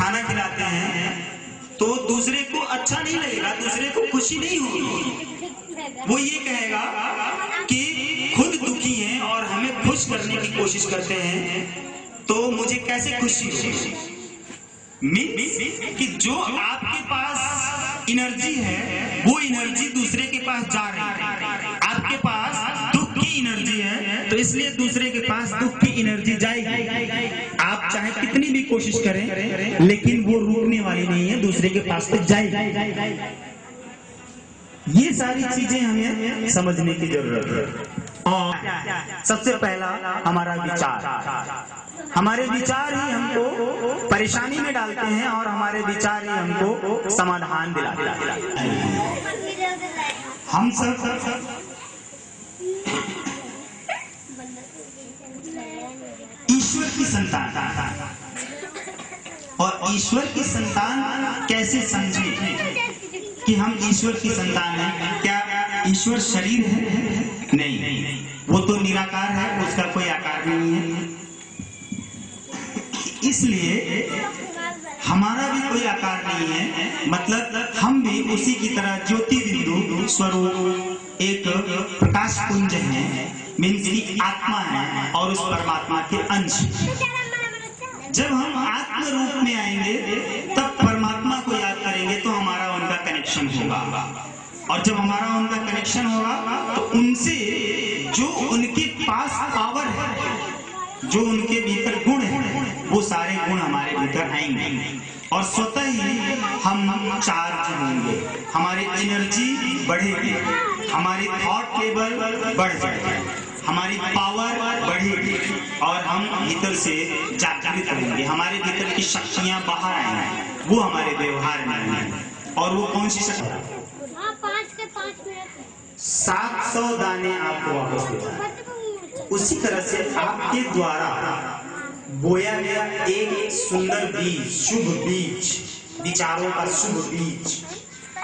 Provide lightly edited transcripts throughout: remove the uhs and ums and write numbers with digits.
खाना खिलाते हैं तो दूसरे को अच्छा नहीं लगेगा, दूसरे को खुशी नहीं होगी। वो ये कहेगा कि खुद दुखी हैं और हमें खुश करने की कोशिश करते हैं, तो मुझे कैसे खुशी होगी। मीन्स कि जो आपके पास एनर्जी है वो एनर्जी दूसरे के पास जा रही है। आपके पास दुख की एनर्जी है तो इसलिए दूसरे के पास दुख की एनर्जी जाएगी। आप चाहे कितनी भी कोशिश करें लेकिन वो रुकने वाली नहीं है, दूसरे के पास तो जाएगी। ये सारी चीजें हमें समझने की जरूरत है। और सबसे पहला हमारा विचार, हमारे विचार ही हमको परेशानी में डालते हैं और हमारे विचार ही हमको समाधान दिलाते हैं। हम सब ईश्वर की संतान, और ईश्वर की संतान कैसे समझे कि हम ईश्वर की संतान हैं। क्या ईश्वर शरीर है? नहीं, वो तो निराकार है, उसका कोई आकार नहीं है। इसलिए हमारा भी कोई आकार नहीं है, मतलब हम भी उसी की तरह ज्योति बिंदु स्वरूप एक प्रकाश पुंज है, मीन्स की आत्मा है और उस परमात्मा के अंश। जब हम आत्म रूप में आएंगे तब परमात्मा को याद करेंगे तो हमारा उनका कनेक्शन होगा, और जब हमारा उनका कनेक्शन होगा तो उनसे जो उनके पास पावर है, जो उनके भीतर गुण है, वो सारे गुण हमारे भीतर आएंगे और स्वतः ही हम चार्ज होंगे, हमारी एनर्जी बढ़ेगी, हमारी थॉट लेवल बढ़ जाएगी, हमारी पावर बढ़ेगी और हम भीतर से जागृत होंगे, हमारे भीतर की शक्तियां बाहर आएंगी, वो हमारे व्यवहार में आएंगी। और वो कौन सी शक्ति? 700 दाने आपको वापस देता। उसी तरह से आपके द्वारा बोया गया एक सुंदर बीज, शुभ बीज, विचारों का शुभ बीज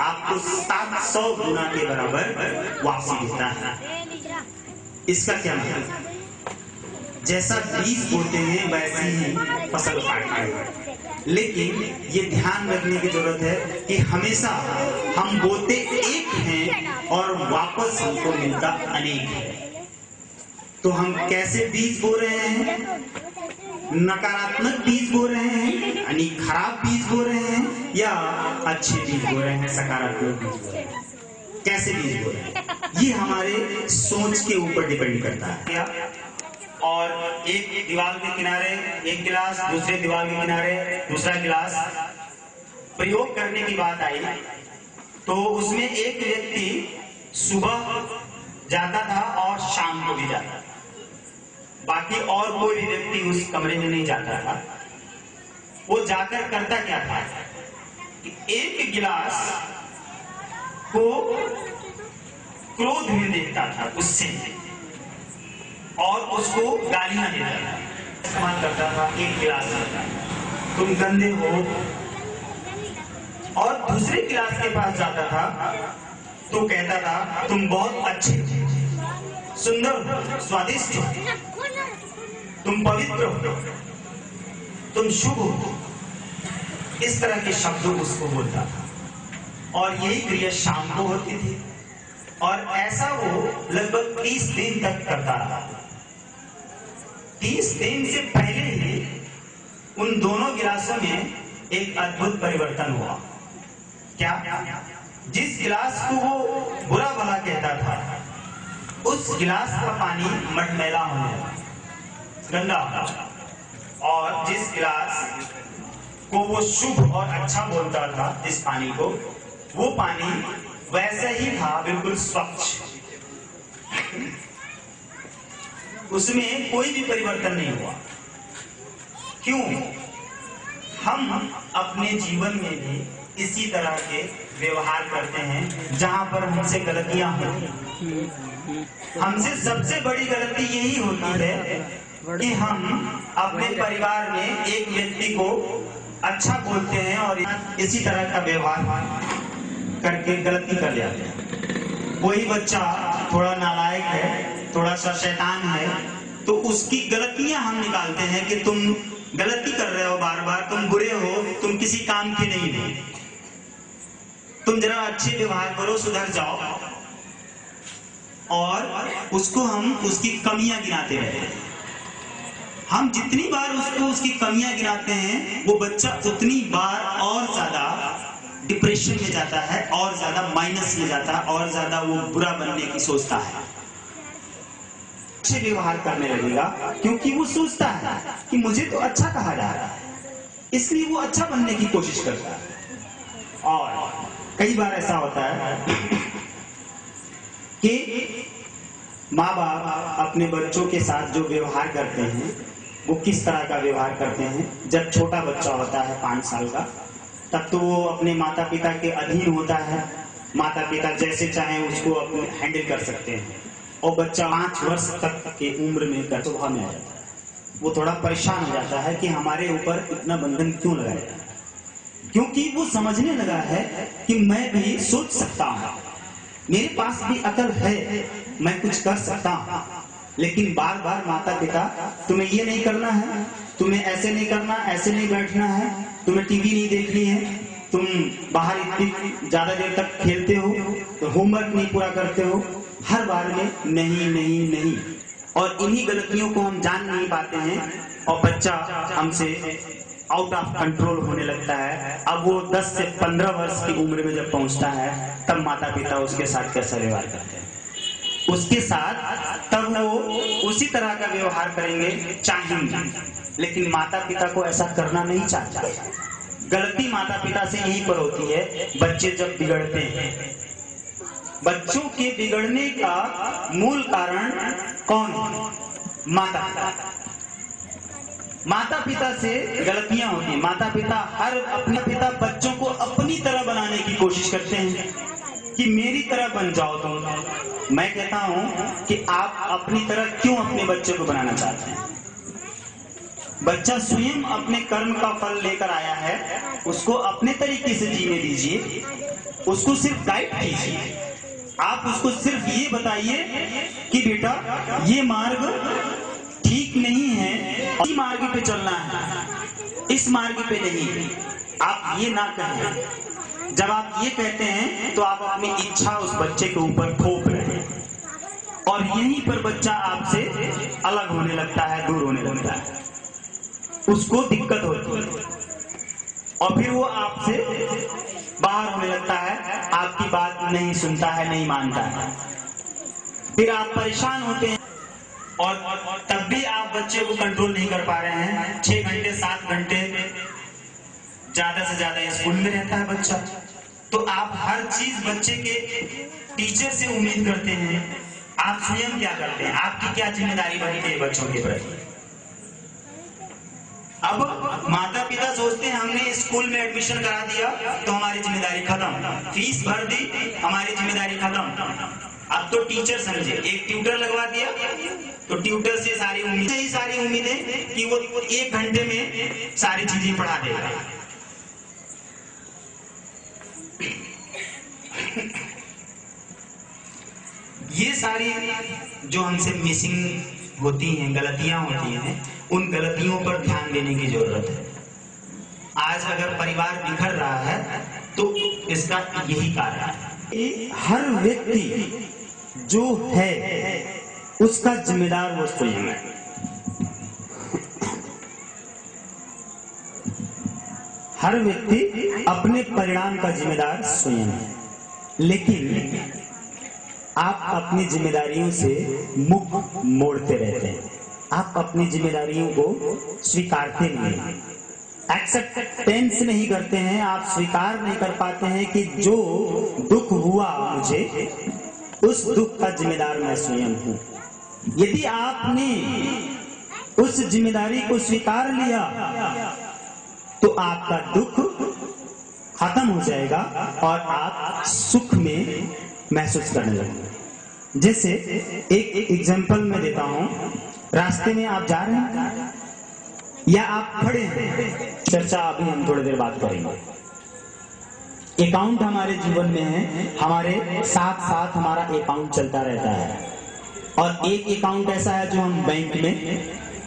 आपको 700 गुना के बराबर वापसी देता है। इसका क्या मतलब? जैसा बीज बोते हैं वैसे ही फसल काटते हैं, लेकिन ये ध्यान रखने की जरूरत है कि हमेशा हम बोते एक हैं और वापस हमको मिलता अनेक है। तो हम कैसे बीज बो रहे हैं? नकारात्मक बीज बो रहे हैं, यानी खराब बीज बो रहे हैं, या अच्छे बीज बो रहे हैं, सकारात्मक बीज बो रहे हैं? कैसे बीज बो रहे हैं ये हमारे सोच के ऊपर डिपेंड करता है। और एक दीवार के किनारे एक गिलास, दूसरे दीवार के किनारे दूसरा गिलास प्रयोग करने की बात आई तो उसमें एक व्यक्ति सुबह जाता था और शाम को भी जाता था, बाकी और कोई भी व्यक्ति उस कमरे में नहीं जाता था। वो जाकर करता क्या था कि एक गिलास को क्रोध में देखता था, गुस्से में, और उसको गालियां देता था, इस्तेमाल करता था, एक गिलास करता था, तुम गंदे हो। और दूसरे गिलास के पास जाता था तो कहता था तुम बहुत अच्छे, सुंदर, स्वादिष्ट हो, तुम पवित्र हो, तुम शुभ हो। इस तरह के शब्दों उसको बोलता था और यही क्रिया शाम को होती थी और ऐसा वो लगभग 30 दिन तक करता रहा। 30 दिन से पहले ही उन दोनों गिलासों में एक अद्भुत परिवर्तन हुआ। क्या? जिस गिलास को वो बुरा भला कहता था उस गिलास का पानी मटमैला होने लगा, गंदा होगा, और जिस गिलास को वो शुभ और अच्छा बोलता था, जिस पानी को, वो पानी वैसा ही था, बिल्कुल स्वच्छ, उसमें कोई भी परिवर्तन नहीं हुआ। क्यों? हम अपने जीवन में भी इसी तरह के व्यवहार करते हैं जहां पर हमसे गलतियां होती हैं। हमसे सबसे बड़ी गलती यही होती है कि हम अपने परिवार में एक व्यक्ति को अच्छा बोलते हैं और इसी तरह का व्यवहार करके गलती कर जाते हैं। कोई बच्चा थोड़ा नालायक है, थोड़ा सा शैतान है, तो उसकी गलतियां हम निकालते हैं कि तुम गलती कर रहे हो, बार बार तुम बुरे हो, तुम किसी काम के नहीं हो। तुम जरा अच्छे व्यवहार करो, सुधर जाओ, और उसको हम उसकी कमियां गिनाते रहते हैं। हम जितनी बार उसको उसकी कमियां गिनाते हैं, वो बच्चा उतनी बार और ज्यादा डिप्रेशन में जाता है, और ज्यादा माइनस में जाता है, और ज्यादा वो बुरा बनने की सोचता है। अच्छे व्यवहार करने लगेगा क्योंकि वो सोचता है कि मुझे तो अच्छा कहा जा रहा है, इसलिए वो अच्छा बनने की कोशिश करता है। और कई बार ऐसा होता है कि माँ बाप अपने बच्चों के साथ जो व्यवहार करते हैं, वो किस तरह का व्यवहार करते हैं। जब छोटा बच्चा होता है 5 साल का, तब तो वो अपने माता पिता के अधीन होता है। माता पिता जैसे चाहे उसको अपने हैंडल कर सकते हैं। और बच्चा 5 वर्ष तक के उम्र में स्वभाव में आ जाता है। वो थोड़ा परेशान हो जाता है कि हमारे ऊपर इतना बंधन क्यों लगाया जाता है, क्योंकि वो समझने लगा है कि मैं भी सोच सकता हूँ, मेरे पास भी अकल है, मैं कुछ कर सकता हूँ। लेकिन बार बार माता पिता, तुम्हें ये नहीं करना है, तुम्हें ऐसे नहीं करना, ऐसे नहीं बैठना है, तुम्हें टीवी नहीं देखनी है, तुम बाहर इतनी ज्यादा देर तक खेलते हो, तो होमवर्क नहीं पूरा करते हो, हर बार में नहीं नहीं नहीं। और इन्हीं गलतियों को हम जान नहीं पाते हैं और बच्चा हमसे आउट ऑफ कंट्रोल होने लगता है। अब वो 10 से 15 वर्ष की उम्र में जब पहुंचता है, तब माता पिता उसके साथ कैसा व्यवहार करते हैं, उसके साथ तब वो उसी तरह का व्यवहार करेंगे, चाहेंगे। लेकिन माता पिता को ऐसा करना नहीं चाहता। गलती माता पिता से यहीं पर होती है, बच्चे जब बिगड़ते हैं। बच्चों के बिगड़ने का मूल कारण कौन है? माता पिता। माता पिता से गलतियां होती हैं। माता पिता अपने पिता बच्चों को अपनी तरह बनाने की कोशिश करते हैं कि मेरी तरह बन जाओ तुम। मैं कहता हूं कि आप अपनी तरह क्यों अपने बच्चे को बनाना चाहते हैं? बच्चा स्वयं अपने कर्म का फल लेकर आया है, उसको अपने तरीके से जीने दीजिए, उसको सिर्फ गाइड कीजिए। आप उसको सिर्फ ये बताइए कि बेटा ये मार्ग ठीक नहीं है, इस मार्ग पे चलना है, इस मार्ग पे नहीं। आप ये ना कहें। जब आप ये कहते हैं तो आप अपनी इच्छा उस बच्चे के ऊपर थोप रहे हैं, और यहीं पर बच्चा आपसे अलग होने लगता है, दूर होने लगता है, उसको दिक्कत होती है, और फिर वो आपसे बाहर होने लगता है, आपकी बात नहीं सुनता है, नहीं मानता है। फिर आप परेशान होते हैं, और तब भी आप बच्चे को कंट्रोल नहीं कर पा रहे हैं। 6 घंटे 7 घंटे ज्यादा से ज्यादा स्कूल में रहता है बच्चा, तो आप हर चीज बच्चे के टीचर से उम्मीद करते हैं। आप स्वयं क्या करते हैं? आपकी क्या जिम्मेदारी बनती है बच्चों के प्रति? अब माता पिता सोचते हैं हमने स्कूल में एडमिशन करा दिया तो हमारी जिम्मेदारी खत्म, फीस भर दी, हमारी जिम्मेदारी खत्म। अब तो टीचर समझे, एक ट्यूटर लगवा दिया तो ट्यूटर से सारी उम्मीदें कि वो 1 घंटे में सारी चीजें पढ़ा देगा। ये सारी जो हमसे मिसिंग होती हैं, गलतियां होती हैं, उन गलतियों पर ध्यान देने की जरूरत है। आज अगर परिवार बिखर रहा है तो इसका यही कारण है। हर व्यक्ति जो है उसका जिम्मेदार वो स्वयं है। हर व्यक्ति अपने परिणाम का जिम्मेदार स्वयं है, लेकिन आप अपनी जिम्मेदारियों से मुख मोड़ते रहते हैं। आप अपनी जिम्मेदारियों को स्वीकारते नहीं, एक्सेप्टेंस नहीं करते हैं। आप स्वीकार नहीं कर पाते हैं कि जो दुख हुआ मुझे, उस दुख का जिम्मेदार मैं स्वयं हूं। यदि आपने उस जिम्मेदारी को स्वीकार लिया तो आपका दुख खत्म हो जाएगा और आप सुख में महसूस करने लगेंगे। जैसे एक एग्जांपल मैं देता हूं। रास्ते में आप जा रहे हैं या आप खड़े हैं, चर्चा अभी हम थोड़ी देर बात करेंगे। अकाउंट हमारे जीवन में है, हमारे साथ साथ हमारा अकाउंट चलता रहता है, और एक अकाउंट ऐसा है जो हम बैंक में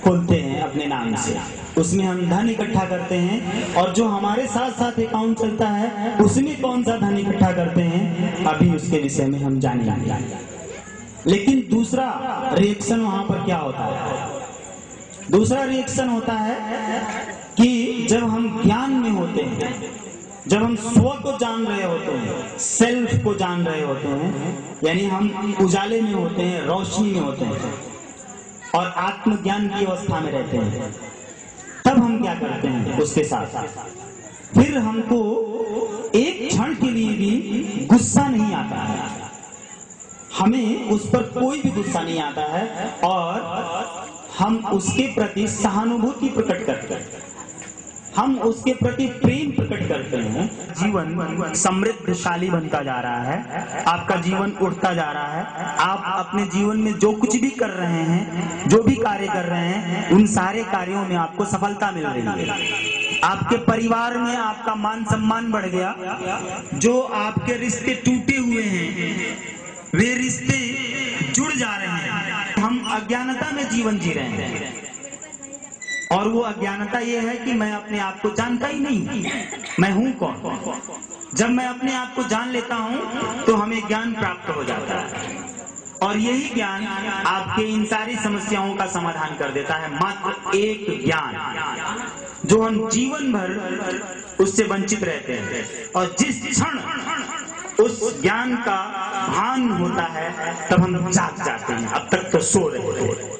खोलते हैं अपने नाम से। उसमें हम धन इकट्ठा करते हैं, और जो हमारे साथ साथ अकाउंट चलता है उसमें कौन सा धन इकट्ठा करते हैं, अभी उसके विषय में हम जानेंगे। लेकिन दूसरा रिएक्शन वहां पर क्या होता है? दूसरा रिएक्शन होता है कि जब हम ज्ञान में होते हैं, जब हम स्व को जान रहे होते हैं, सेल्फ को जान रहे होते हैं, यानी हम उजाले में होते हैं, रोशनी में होते हैं और आत्मज्ञान की अवस्था में रहते हैं, तब हम क्या करते हैं उसके साथ? फिर हमको एक क्षण के लिए भी गुस्सा नहीं आता है, हमें उस पर कोई भी गुस्सा नहीं आता है, और हम उसके प्रति सहानुभूति प्रकट करते हैं, हम उसके प्रति प्रेम प्रकट करते हैं। जीवन समृद्धशाली बनता जा रहा है, आपका जीवन उठता जा रहा है। आप अपने जीवन में जो कुछ भी कर रहे हैं, जो भी कार्य कर रहे हैं, उन सारे कार्यों में आपको सफलता मिल रही है। आपके परिवार में आपका मान सम्मान बढ़ गया। जो आपके रिश्ते टूटे हुए हैं वे रिश्ते जुड़ जा रहे हैं। हम अज्ञानता में जीवन जी रहे हैं, और वो अज्ञानता ये है कि मैं अपने आप को जानता ही नहीं, मैं हूं कौन। जब मैं अपने आप को जान लेता हूं तो हमें ज्ञान प्राप्त हो जाता है, और यही ज्ञान आपके इन सारी समस्याओं का समाधान कर देता है। मात्र एक ज्ञान जो हम जीवन भर उससे वंचित रहते हैं, और जिस क्षण उस ज्ञान का भान होता है तब हम जाग जाते हैं। अब तक तो सो रहे थे,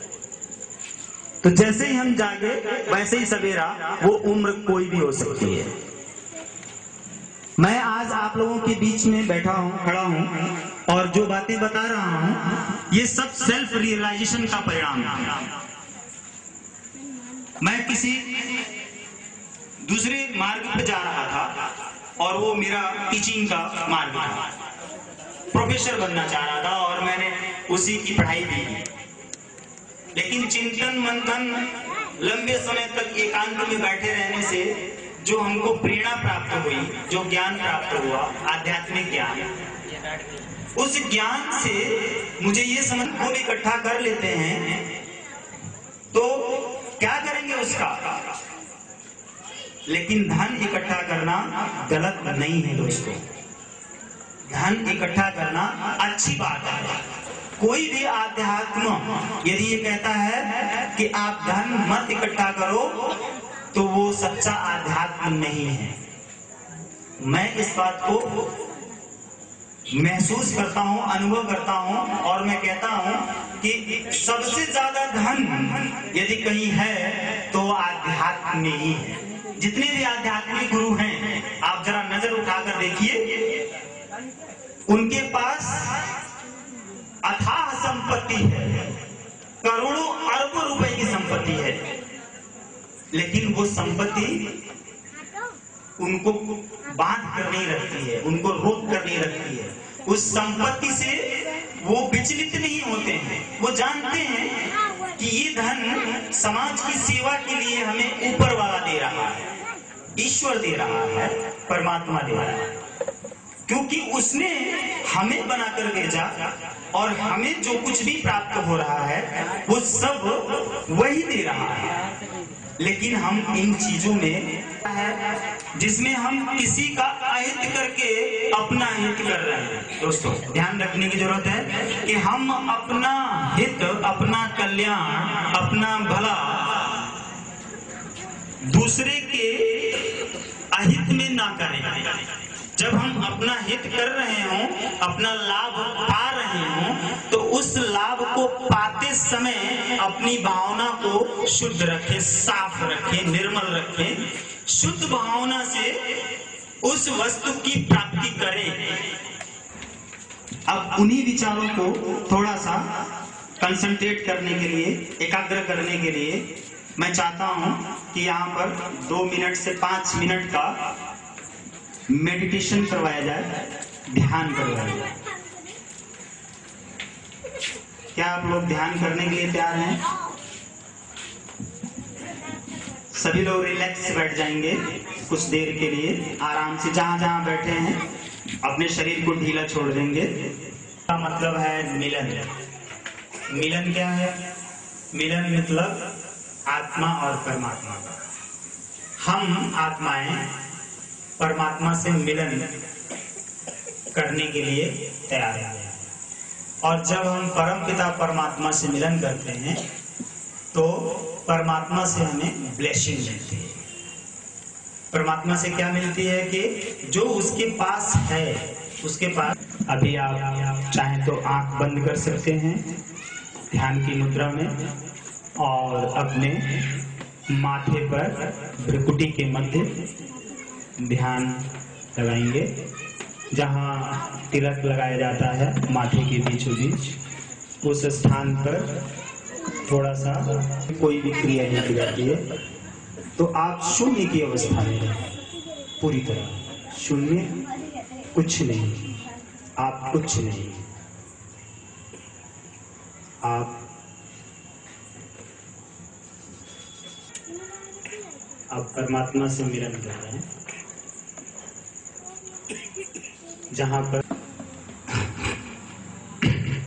तो जैसे ही हम जागे वैसे ही सवेरा, वो उम्र कोई भी हो सकती है। मैं आज आप लोगों के बीच में बैठा हूं, खड़ा हूं, और जो बातें बता रहा हूं ये सब सेल्फ रियलाइजेशन का परिणाम है। मैं किसी दूसरे मार्ग पर जा रहा था, और वो मेरा टीचिंग का मार्ग था। प्रोफेसर बनना चाह रहा था और मैंने उसी की पढ़ाई की, लेकिन चिंतन मंथन लंबे समय तक एकांत में बैठे रहने से जो हमको प्रेरणा प्राप्त हुई, जो ज्ञान प्राप्त हुआ, आध्यात्मिक ज्ञान, उस ज्ञान से मुझे ये समझ को इकट्ठा कर लेते हैं तो क्या करेंगे उसका। लेकिन धन इकट्ठा करना गलत नहीं है दोस्तों, धन इकट्ठा करना अच्छी बात है। कोई भी आध्यात्म यदि ये कहता है कि आप धन मत इकट्ठा करो तो वो सच्चा आध्यात्म नहीं है। मैं इस बात को महसूस करता हूं, अनुभव करता हूं, और मैं कहता हूं कि सबसे ज्यादा धन यदि कहीं है तो आध्यात्म में ही है। जितने भी आध्यात्मिक गुरु हैं आप जरा नजर उठाकर देखिए, उनके पास अथाह संपत्ति है, करोड़ों अरबों रुपए की संपत्ति है, लेकिन वो संपत्ति उनको बांध कर नहीं रखती है, उनको रोक कर नहीं रखती है। उस संपत्ति से वो विचलित नहीं होते हैं। वो जानते हैं कि ये धन समाज की सेवा के लिए हमें ऊपर वाला दे रहा है, ईश्वर दे रहा है, परमात्मा दे रहा है, क्योंकि उसने हमें बनाकर भेजा, और हमें जो कुछ भी प्राप्त हो रहा है वो सब वही दे रहा है। लेकिन हम इन चीजों में जिसमें हम किसी का अहित करके अपना हित कर रहे हैं। दोस्तों ध्यान रखने की जरूरत है कि हम अपना हित, अपना कल्याण, अपना भला दूसरे के अहित में ना करें। जब हम अपना हित कर रहे हों, अपना लाभ पा रहे हों, तो उस लाभ को पाते समय अपनी भावना को शुद्ध रखें, साफ रखें, निर्मल रखें। शुद्ध भावना से उस वस्तु की प्राप्ति करें। अब उन्हीं विचारों को थोड़ा सा कंसंट्रेट करने के लिए, एकाग्र करने के लिए मैं चाहता हूं कि यहाँ पर 2 मिनट से 5 मिनट का मेडिटेशन करवाया जाए, ध्यान करवाया जाए। क्या आप लोग ध्यान करने के लिए तैयार हैं? सभी लोग रिलैक्स बैठ जाएंगे कुछ देर के लिए, आराम से जहां जहां बैठे हैं अपने शरीर को ढीला छोड़ देंगे। इसका मतलब है मिलन। मिलन क्या है? मिलन मतलब आत्मा और परमात्मा का। हम आत्माएं परमात्मा से मिलन करने के लिए तैयार हैं। और जब हम परमपिता परमात्मा से मिलन करते हैं तो परमात्मा से हमें ब्लेसिंग मिलती है। परमात्मा से क्या मिलती है कि जो उसके पास है, उसके पास। अभी आप चाहें तो आंख बंद कर सकते हैं ध्यान की मुद्रा में और अपने माथे पर भ्रुकुटी के मध्य ध्यान लगाएंगे, जहां तिलक लगाया जाता है माथे के बीचों बीच। उस स्थान पर थोड़ा सा कोई भी क्रिया नहीं की जाती है, तो आप शून्य की अवस्था में हैं, पूरी तरह शून्य, कुछ नहीं, आप कुछ नहीं, आप परमात्मा से मिलन कर रहे हैं, जहां पर